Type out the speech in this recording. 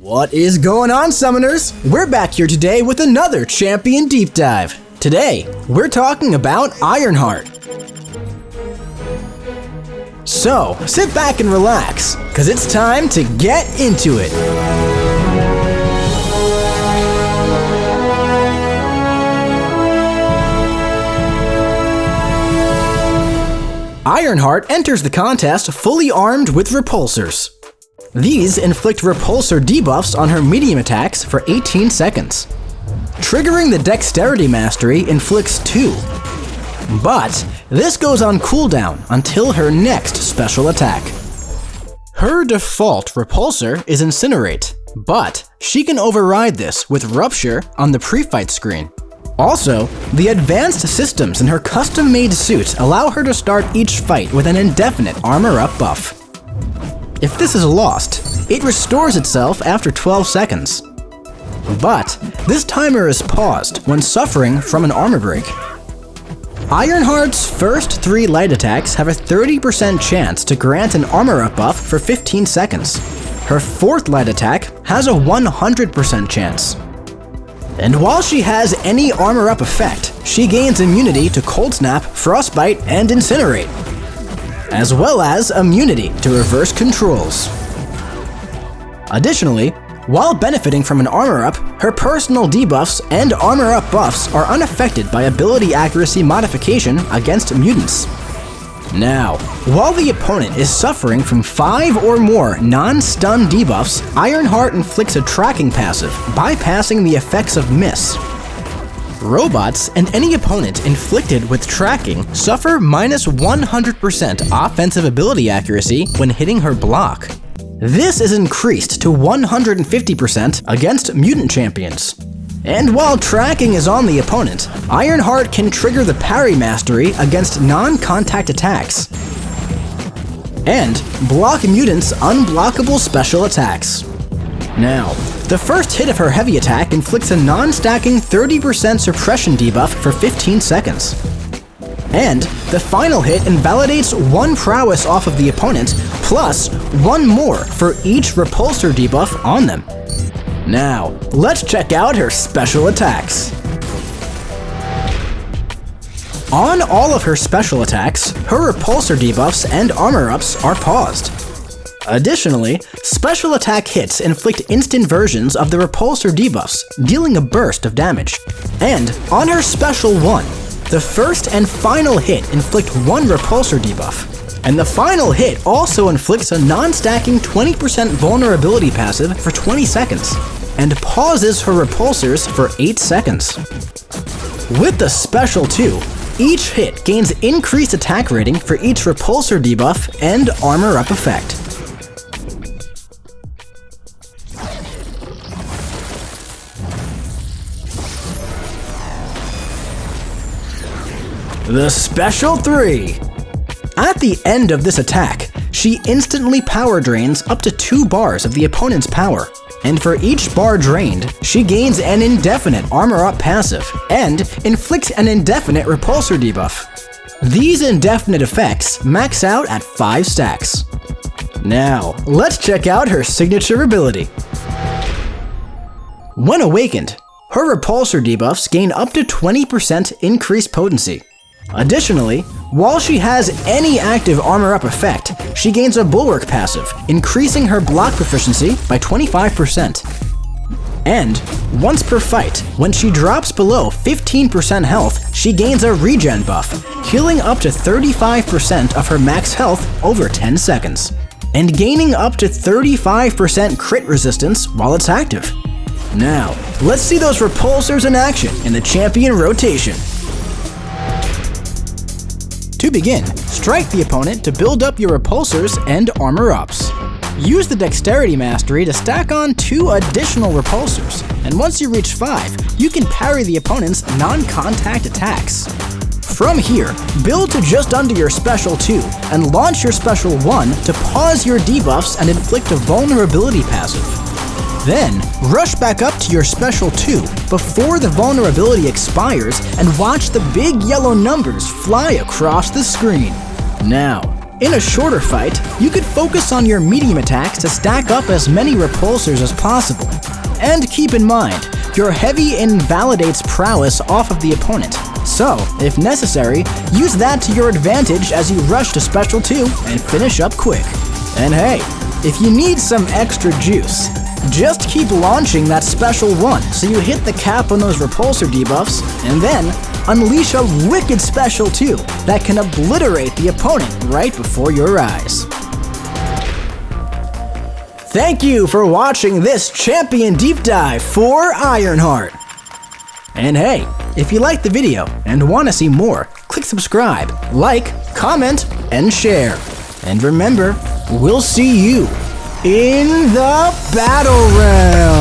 What is going on, Summoners? We're back here today with another Champion Deep Dive. Today, we're talking about Ironheart. So, sit back and relax, cause it's time to get into it. Ironheart enters the contest fully armed with repulsors. These inflict repulsor debuffs on her medium attacks for 18 seconds. Triggering the Dexterity Mastery inflicts 2. But this goes on cooldown until her next special attack. Her default repulsor is Incinerate, but she can override this with Rupture on the pre-fight screen. Also, the advanced systems in her custom-made suit allow her to start each fight with an indefinite armor-up buff. If this is lost, it restores itself after 12 seconds. But this timer is paused when suffering from an armor break. Ironheart's first 3 light attacks have a 30% chance to grant an armor-up buff for 15 seconds. Her 4th light attack has a 100% chance. And while she has any armor-up effect, she gains immunity to Cold Snap, Frostbite, and Incinerate, as well as immunity to reverse controls. Additionally, while benefiting from an armor-up, her personal debuffs and armor-up buffs are unaffected by ability accuracy modification against mutants. Now, while the opponent is suffering from 5 or more non-stun debuffs, Ironheart inflicts a tracking passive, bypassing the effects of miss. Robots and any opponent inflicted with tracking suffer minus 100% offensive ability accuracy when hitting her block. This is increased to 150% against mutant champions. And while tracking is on the opponent, Ironheart can trigger the parry mastery against non-contact attacks and block mutants' unblockable special attacks. Now, the first hit of her heavy attack inflicts a non-stacking 30% suppression debuff for 15 seconds. And the final hit invalidates 1 prowess off of the opponent, plus 1 more for each repulsor debuff on them. Now, let's check out her special attacks. On all of her special attacks, her repulsor debuffs and armor-ups are paused. Additionally, special attack hits inflict instant versions of the repulsor debuffs, dealing a burst of damage. And on her special 1, the first and final hit inflict 1 repulsor debuff. And the final hit also inflicts a non-stacking 20% vulnerability passive for 20 seconds, and pauses her repulsors for 8 seconds. With the special 2, each hit gains increased attack rating for each repulsor debuff and armor-up effect. The Special 3. At the end of this attack, she instantly power drains up to 2 bars of the opponent's power, and for each bar drained, she gains an indefinite armor-up passive and inflicts an indefinite repulsor debuff. These indefinite effects max out at 5 stacks. Now, let's check out her signature ability. When awakened, her repulsor debuffs gain up to 20% increased potency. Additionally, while she has any active armor-up effect, she gains a Bulwark passive, increasing her block proficiency by 25%. And once per fight, when she drops below 15% health, she gains a regen buff, healing up to 35% of her max health over 10 seconds, and gaining up to 35% crit resistance while it's active. Now, let's see those repulsors in action in the champion rotation. To begin, strike the opponent to build up your repulsors and armor-ups. Use the Dexterity Mastery to stack on 2 additional repulsors, and once you reach 5, you can parry the opponent's non-contact attacks. From here, build to just under your Special 2, and launch your Special 1 to pause your debuffs and inflict a vulnerability passive. Then, rush back up to your Special 2 before the vulnerability expires and watch the big yellow numbers fly across the screen. Now, In a shorter fight, you could focus on your medium attacks to stack up as many repulsors as possible. And keep in mind, your heavy invalidates prowess off of the opponent. So, if necessary, use that to your advantage as you rush to Special 2 and finish up quick. And hey, if you need some extra juice, just keep launching that Special 1 so you hit the cap on those repulsor debuffs, and then unleash a wicked Special 2 that can obliterate the opponent right before your eyes. Thank you for watching this champion deep dive for Ironheart. And hey, if you liked the video and want to see more, click subscribe, like, comment, and share. And remember, we'll see you in the battle realm.